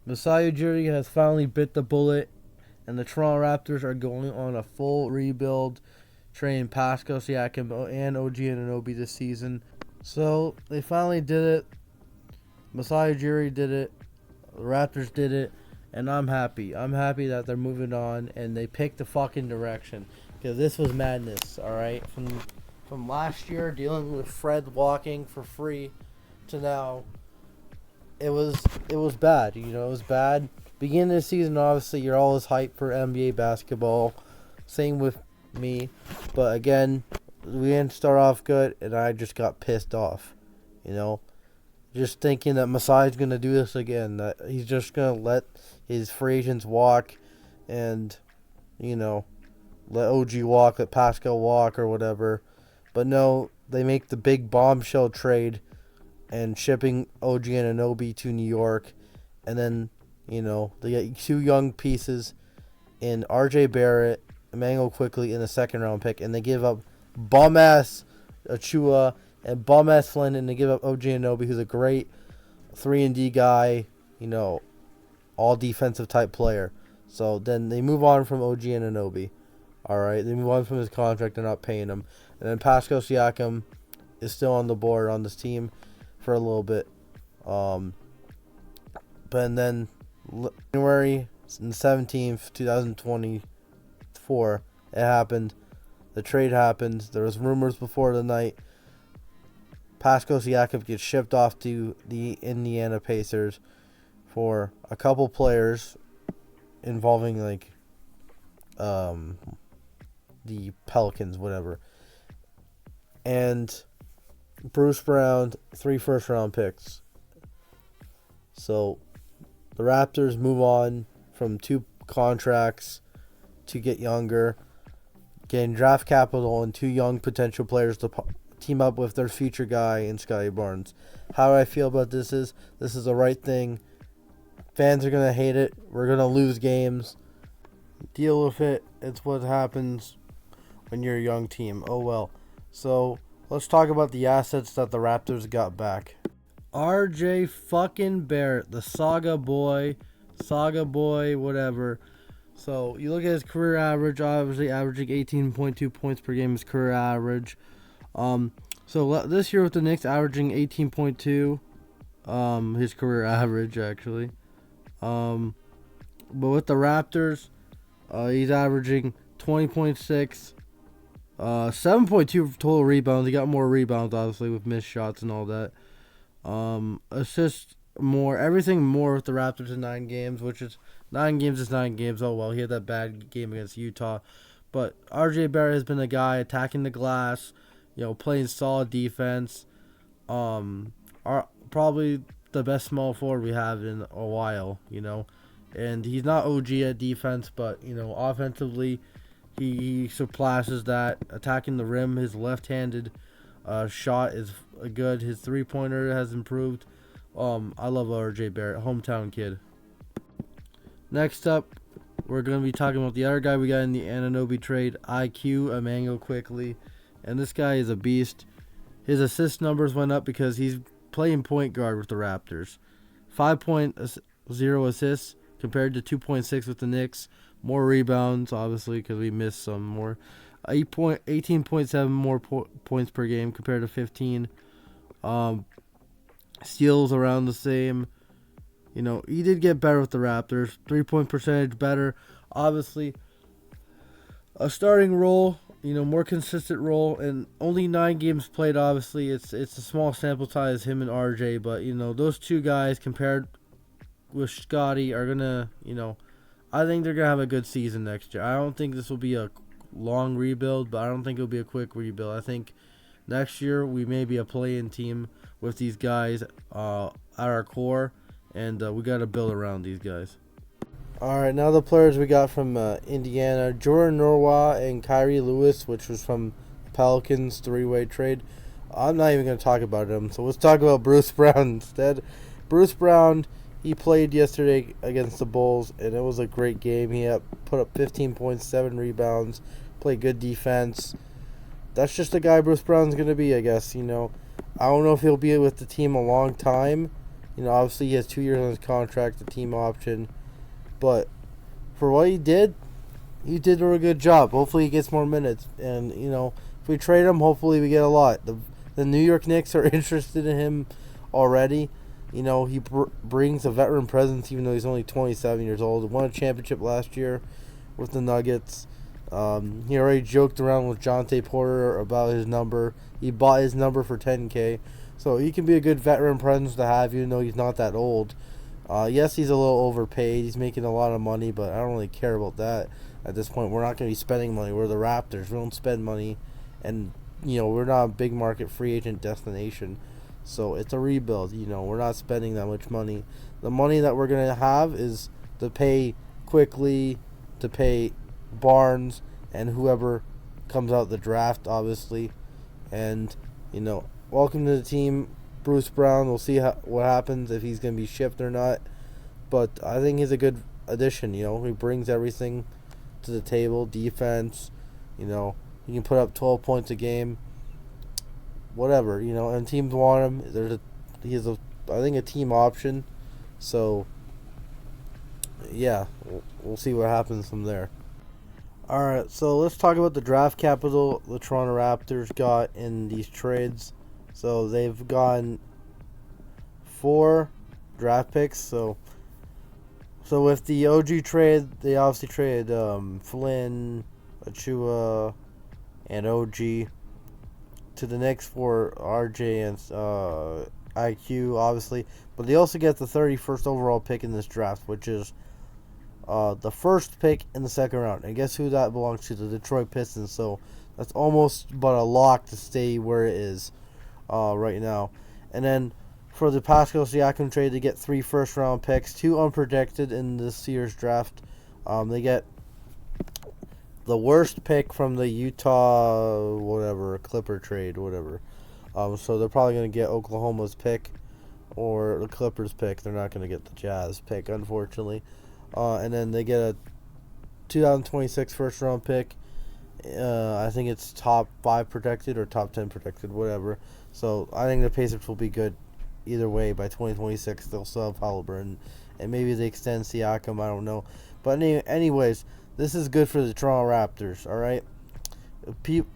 Masai Ujiri has finally bit the bullet, and the Toronto Raptors are going on a full rebuild, trading Pascal Siakam and OG Anunoby this season. So they finally did it. Masai Ujiri did it. The Raptors did it, and I'm happy. I'm happy that they're moving on and they picked the fucking direction, because this was madness. All right, from last year dealing with Fred walking for free to now, it was bad. You know, it was bad. Beginning of the season, obviously, you're always hyped for NBA basketball. Same with me. But again, we didn't start off good, and I just got pissed off. You know, just thinking that Masai's going to do this again. That he's just going to let his free agents walk and, you know, let OG walk, let Pascal walk or whatever. But no, they make the big bombshell trade and shipping OG Anunoby to New York. And then, you know, they get two young pieces in RJ Barrett, Emmanuel Quickly in the second round pick. And they give up bum-ass Achua and bum-ass Flynn. And they give up OG Anunoby, who's a great 3-and-D guy, you know, all defensive type player. So then they move on from OG Anunoby. All right, they move on from his contract. They're not paying him. And then Pascal Siakam is still on the board on this team for a little bit. But then January 17th, 2024, it happened. The trade happened. There was rumors before the night. Pascal Siakam gets shipped off to the Indiana Pacers for a couple players involving like the Pelicans, whatever. And Bruce Brown, 3 first-round picks. So the Raptors move on from 2 contracts to get younger, getting draft capital and 2 young potential players to team up with their future guy in Scotty Barnes. How I feel about this is the right thing. Fans are going to hate it. We're going to lose games. Deal with it. It's what happens when you're a young team. Oh well. So let's talk about the assets that the Raptors got back. RJ fucking Barrett, the saga boy, whatever. So you look at his career average, obviously averaging 18.2 points per game, his career average. So this year with the Knicks, averaging 18.2, his career average actually. But with the Raptors, he's averaging 20.6, 7.2 total rebounds. He got more rebounds, obviously, with missed shots and all that. Assists more, everything more with the Raptors in 9 games, which is 9 games is 9 games. Oh, well, he had that bad game against Utah. But RJ Barrett has been a guy attacking the glass, you know, playing solid defense. Probably the best small forward we have in a while, you know. And he's not OG at defense, but, you know, offensively, he surpasses that. Attacking the rim, his left-handed shot is good. His three-pointer has improved. I love RJ Barrett, hometown kid. Next up, we're going to be talking about the other guy we got in the Anunoby trade, IQ, Emmanuel Quickly. And this guy is a beast. His assist numbers went up because he's playing point guard with the Raptors. 5.0 assists compared to 2.6 with the Knicks. More rebounds, obviously, because we missed some more. 18.7 more points per game compared to 15. Steals around the same. You know, he did get better with the Raptors. 3-point percentage better. Obviously, a starting role, you know, more consistent role, and only 9 games played. Obviously, it's a small sample size, him and RJ, but, you know, those two guys compared with Scotty are going to, you know, I think they're going to have a good season next year. I don't think this will be a long rebuild, but I don't think it'll be a quick rebuild. I think next year we may be a play-in team with these guys at our core, and we got to build around these guys. All right, now the players we got from Indiana, Jordan Norwa and Kyrie Lewis, which was from Pelicans 3-way trade. I'm not even going to talk about him, so let's talk about Bruce Brown instead. Bruce Brown, he played yesterday against the Bulls, and it was a great game. He put up 15.7 rebounds, played good defense. That's just the guy Bruce Brown's going to be, I guess. You know, I don't know if he'll be with the team a long time, Obviously he has 2 years on his contract, the team option. But for what he did a good job. Hopefully he gets more minutes. And, if we trade him, hopefully we get a lot. The New York Knicks are interested in him already. He brings a veteran presence even though he's only 27 years old. He won a championship last year with the Nuggets. He already joked around with Jonte Porter about his number. He bought his number for $10K. So he can be a good veteran presence to have even though he's not that old. Yes, he's a little overpaid. He's making a lot of money, but I don't really care about that. At this point, we're not going to be spending money. We're the Raptors. We don't spend money. And, we're not a big market free agent destination. So it's a rebuild. We're not spending that much money. The money that we're going to have is to pay quickly, to pay Barnes, and whoever comes out the draft, obviously. And, welcome to the team, Bruce Brown. We'll see what happens, if he's going to be shipped or not. But I think he's a good addition. He brings everything to the table. Defense, he can put up 12 points a game. Whatever, and teams want him. He has I think a team option. So, yeah, we'll see what happens from there. Alright, so let's talk about the draft capital the Toronto Raptors got in these trades. So they've gotten 4 draft picks. So with the OG trade, they obviously traded Flynn, Achua, and OG to the Knicks for RJ and IQ, obviously. But they also get the 31st overall pick in this draft, which is the first pick in the second round. And guess who that belongs to? The Detroit Pistons. So that's almost but a lock to stay where it is right now. And then for the Pascal Siakam trade, they get 3 first-round picks, 2 unprotected in this year's draft. They get the worst pick from the Utah, Clipper trade, whatever. So they're probably going to get Oklahoma's pick or the Clippers pick. They're not going to get the Jazz pick, unfortunately. And then they get a 2026 first-round pick. I think it's top 5 protected or top 10 protected, whatever. So I think the Pacers will be good either way. By 2026, they'll still have Halliburton. And maybe they extend Siakam, I don't know. But anyways, this is good for the Toronto Raptors, all right?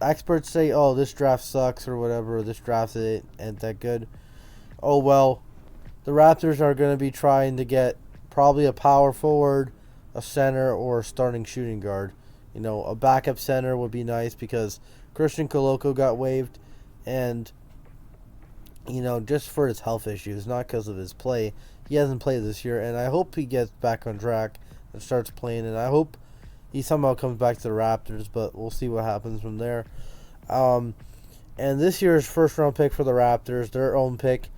Experts say, oh, this draft sucks or whatever, or this draft ain't that good. Oh, well, the Raptors are going to be trying to get probably a power forward, a center, or a starting shooting guard. A backup center would be nice because Christian Coloco got waived, and, just for his health issues, not because of his play. He hasn't played this year, and I hope he gets back on track and starts playing, and I hope he somehow comes back to the Raptors, but we'll see what happens from there. And this year's first-round pick for the Raptors, their own pick,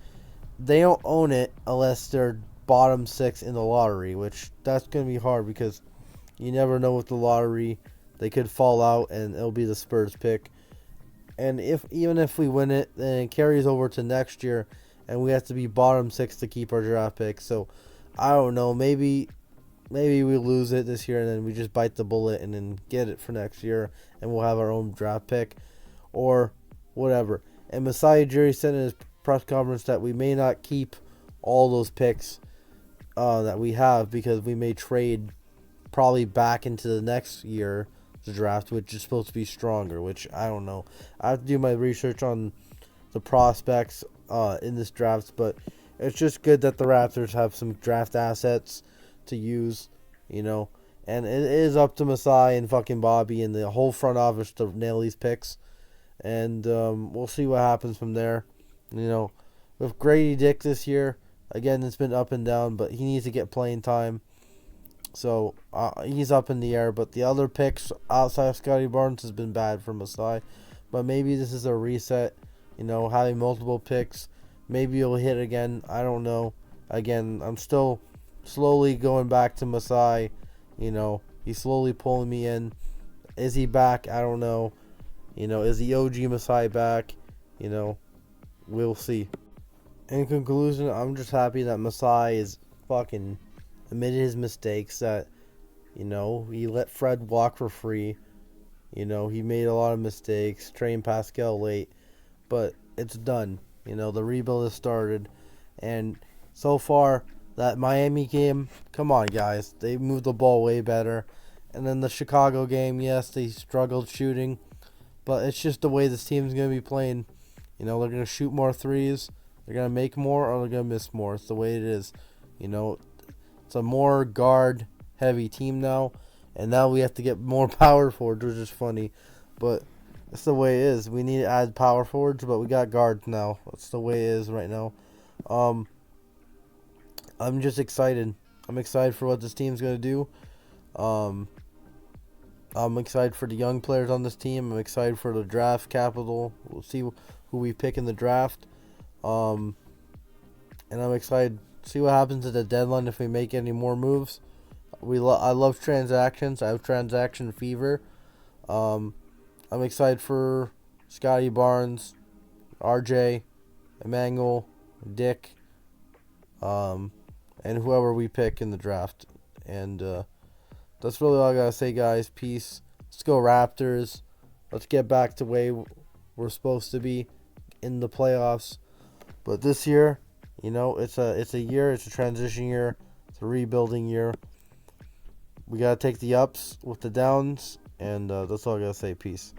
they don't own it unless they're bottom 6 in the lottery, which that's going to be hard because you never know with the lottery. They could fall out, and it'll be the Spurs pick. And even if we win it, then it carries over to next year, and we have to be bottom 6 to keep our draft pick. So, I don't know. Maybe we lose it this year, and then we just bite the bullet and then get it for next year, and we'll have our own draft pick, or whatever. And Masai Ujiri said in his press conference that we may not keep all those picks that we have because we may trade probably back into the next year the draft, which is supposed to be stronger, which I don't know. I have to do my research on the prospects in this draft, but it's just good that the Raptors have some draft assets to use, and it is up to Masai and fucking Bobby and the whole front office to nail these picks, and we'll see what happens from there. With Grady Dick this year, again, it's been up and down, but he needs to get playing time. So he's up in the air, but the other picks outside of Scotty Barnes has been bad for Masai. But maybe this is a reset, having multiple picks. Maybe he'll hit again. I don't know. Again, I'm still slowly going back to Masai. He's slowly pulling me in. Is he back? I don't know. Is the OG Masai back? We'll see. In conclusion, I'm just happy that Masai is fucking admitted his mistakes, that, he let Fred walk for free. He made a lot of mistakes, trained Pascal late, but it's done. The rebuild has started, and so far, that Miami game, come on, guys. They moved the ball way better. And then the Chicago game, yes, they struggled shooting. But it's just the way this team's going to be playing. You know, they're going to shoot more threes. They're going to make more or they're going to miss more. It's the way it is. You know, it's a more guard-heavy team now. And now we have to get more power forwards, which is funny. But that's the way it is. We need to add power forwards, but we got guards now. That's the way it is right now. I'm just excited. I'm excited for what this team's going to do. I'm excited for the young players on this team. I'm excited for the draft capital. We'll see who we pick in the draft. And I'm excited to see what happens at the deadline if we make any more moves. I love transactions. I have transaction fever. I'm excited for Scotty Barnes, RJ, Emmanuel, Dick, and whoever we pick in the draft. And that's really all I gotta say, guys. Peace. Let's go Raptors. Let's get back to where we're supposed to be in the playoffs. But this year, you know, it's a transition year, it's a rebuilding year. We gotta take the ups with the downs, and that's all I gotta say. Peace.